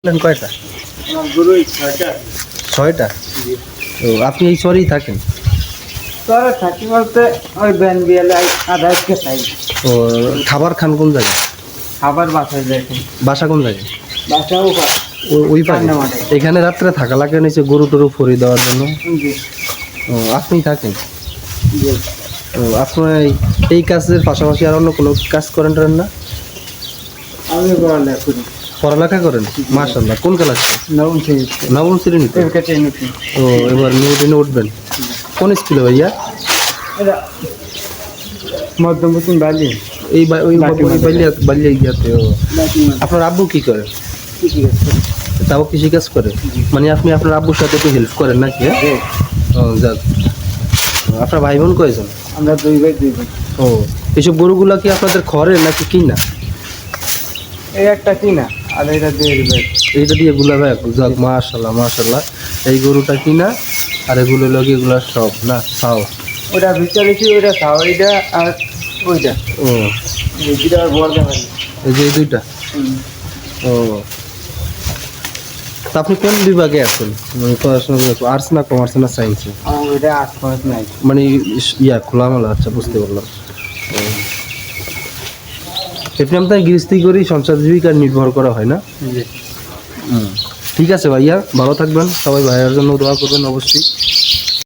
কয়টা? আমার গরুই ছয়টা। 6টা। জি। তো আপনি এই চরেই থাকেন? চরে থাকি বলতে ওই ব্যান বিয়ালে আধা একটু খাই। ও খাবার খান কোন জায়গায়? খাবার বাসায় যাই খাই। বাসা কোন জায়গায়? বাসাও ওই পারে? কান্না মাঠে। এখানে রাত্রে থাকা লাগে নিচে গরু টরু ফরি দেওয়ার জন্য? জি ও আপনি থাকেন? জি। ও আপনার এই কাজের পাশাপাশি আর অন্য কোনো কাজ করেন টরেন না? আমি পড়ালেখা করি। পড়ালেখা করেন? মাশাআল্লাহ। কোন ক্লাসে? নবম শ্রেণীতে। নবম শ্রেণীতে? এরকাছে নতুন। ও এবার নিউটনে উঠবেন কোন স্কুলে ভাইয়া? এটা মধ্যমপুর বালি। ওই বাটি মাঝে। বালিয়া ইয়াতে। ও বাটি মাঝে। আপনার আব্বু কি করে? ঠিক আছে। তাও কৃষিকাজ করে? মানে আপনি আপনার আব্বুর সাথে একটু হেল্প করেন নাকি? হ্যাঁ? জি। ও যাক। আপনার ভাই বোন কয়জন? আমরা দুই ভাই দুই বোন। ও এইসব গরুগুলা কি আপনাদের ঘরের নাকি কিনা? এই একটা কিনা আর এটা দিয়ে ভাই। এইটা দিয়ে গুলা ভাই যাক মাশাআল্লাহ মাশাআল্লাহ। এই গরুটা কিনা আর এগুলো লগে এগুলা সব না খাও? ওটা ভিতরে কি ওইটা খাও এইটা আর ওইটা। ও এই দুইটা আর বড় দেখা যায়। এই যে এই দুইটা? ও তা আপনি কোন বিভাগে আছেন? মানে পড়াশোনা আর্টস না কমার্স না সায়েন্সে? আমার ওইটা আশপাশ নাই। মানে খোলামেলা। আচ্ছা বুঝতে পারলাম। আপনি আপনার গৃহস্থী করেই সংসার জীবিকা নির্ভর করা হয় না? জি। ঠিক আছে ভাইয়া, ভালো থাকবেন। সবাই ভাইয়ার জন্য দোয়া করবেন অবশ্যই।